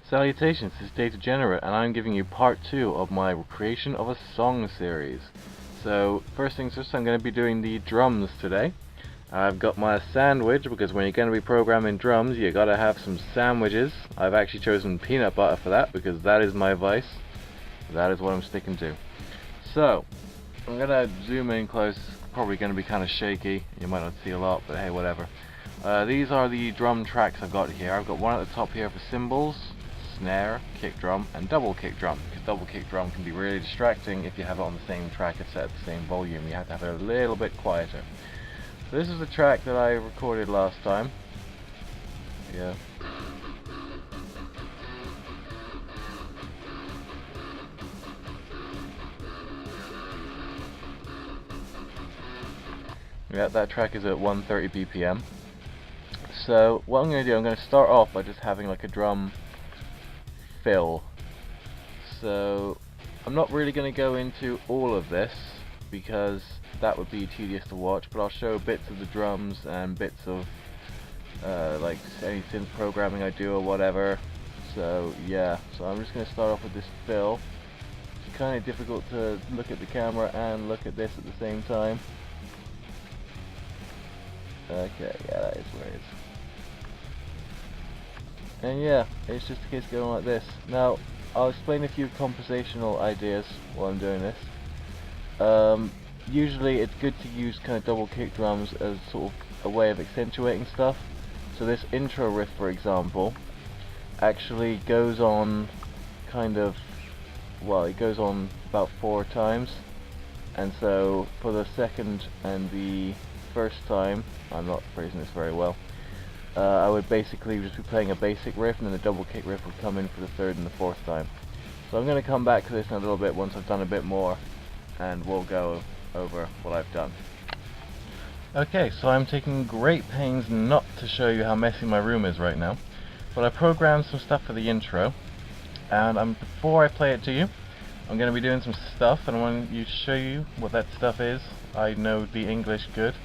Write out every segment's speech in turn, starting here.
Salutations, this is Degenerate, and I'm giving you part 2 of my creation of a song series. So, first things first, I'm going to be doing the drums today. I've got my sandwich, because when you're going to be programming drums, you gotta have some sandwiches. I've actually chosen peanut butter for that, because that is my vice. That is what I'm sticking to. So, I'm going to zoom in close, probably going to be kind of shaky, you might not see a lot, but hey, whatever. These are the drum tracks I've got here. I've got one at the top here for cymbals, snare, kick drum, and double kick drum, because double kick drum can be really distracting if you have it on the same track and set at the same volume. You have to have it a little bit quieter. So this is the track that I recorded last time. Yeah. Yeah, that track is at 130 BPM. So what I'm going to do, I'm going to start off by just having like a drum fill. So I'm not really going to go into all of this because that would be tedious to watch, but I'll show bits of the drums and bits of like any synth programming I do or whatever. So yeah, so I'm just going to start off with this fill. It's kind of difficult to look at the camera and look at this at the same time. Okay, yeah, that is where it is. And yeah, it's just a case of going like this. Now, I'll explain a few compositional ideas while I'm doing this. Usually it's good to use kind of double kick drums as sort of a way of accentuating stuff. So this intro riff, for example, actually goes on kind of, well, it goes on about 4 times. And so for the second and the first time, I'm not phrasing this very well, I would basically just be playing a basic riff, and then the double kick riff would come in for the third and the fourth time. So I'm going to come back to this in a little bit once I've done a bit more, and we'll go over what I've done. Okay, so I'm taking great pains not to show you how messy my room is right now, but I programmed some stuff for the intro, and before I play it to you, I'm going to be doing some stuff, and I want to show you what that stuff is. I know the English good.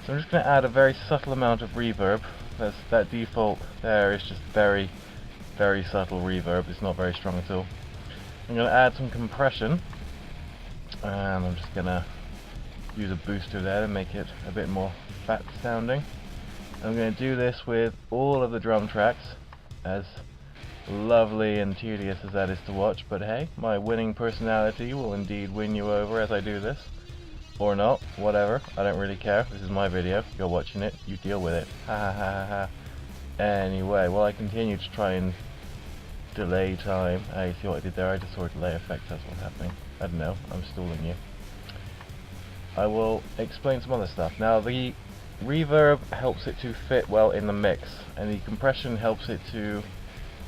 So I'm just going to add a very subtle amount of reverb. That default there is just very, very subtle reverb. It's not very strong at all. I'm going to add some compression, and I'm just going to use a booster there to make it a bit more fat sounding. I'm going to do this with all of the drum tracks, as lovely and tedious as that is to watch, but hey, my winning personality will indeed win you over as I do this. Or not, whatever, I don't really care. This is my video, you're watching it, you deal with it. Ha ha ha ha ha. Anyway, while I continue to try and delay time. You see what I did there? I just saw a delay effect, that's what's happening. I don't know, I'm stalling you. I will explain some other stuff. Now, the reverb helps it to fit well in the mix, and the compression helps it to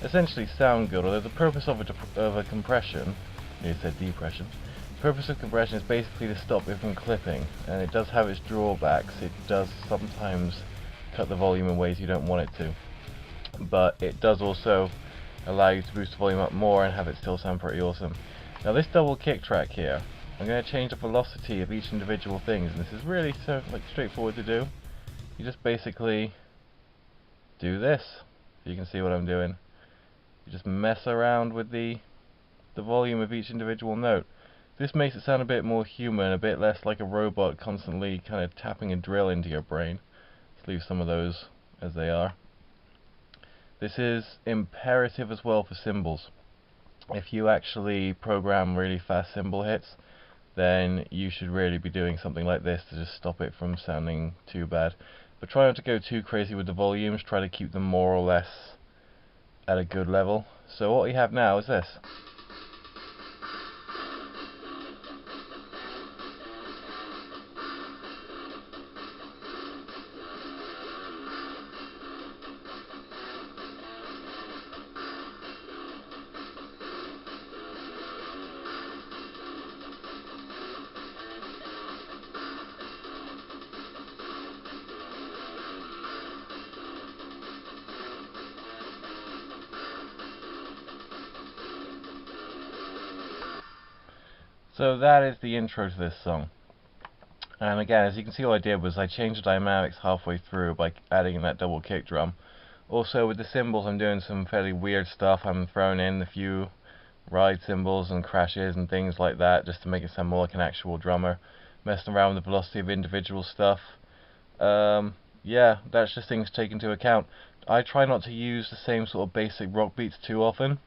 essentially sound good, although the purpose of a compression, you said depression, the purpose of compression is basically to stop it from clipping, and it does have its drawbacks. It does sometimes cut the volume in ways you don't want it to, but it does also allow you to boost the volume up more and have it still sound pretty awesome. Now this double kick track here, I'm going to change the velocity of each individual thing, and this is really so straightforward to do. You just basically do this, so you can see what I'm doing. You just mess around with the volume of each individual note. This makes it sound a bit more human, a bit less like a robot constantly kind of tapping a drill into your brain. Let's leave some of those as they are. This is imperative as well for cymbals. If you actually program really fast cymbal hits, then you should really be doing something like this to just stop it from sounding too bad. But try not to go too crazy with the volumes, try to keep them more or less at a good level. So what we have now is this. So that is the intro to this song. And again, as you can see, what I did was I changed the dynamics halfway through by adding in that double kick drum. Also with the cymbals, I'm doing some fairly weird stuff. I'm throwing in a few ride cymbals and crashes and things like that, just to make it sound more like an actual drummer. Messing around with the velocity of individual stuff. Yeah, that's just things to take into account. I try not to use the same sort of basic rock beats too often.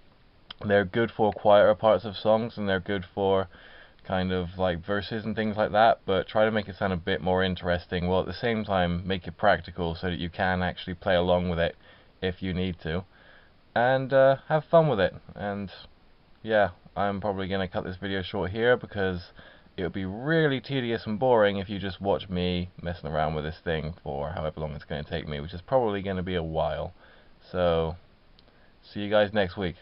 They're good for quieter parts of songs, and they're good for kind of like verses and things like that, but try to make it sound a bit more interesting, while at the same time make it practical so that you can actually play along with it if you need to, and have fun with it. And yeah, I'm probably going to cut this video short here, because it would be really tedious and boring if you just watch me messing around with this thing for however long it's going to take me, which is probably going to be a while. So see you guys next week.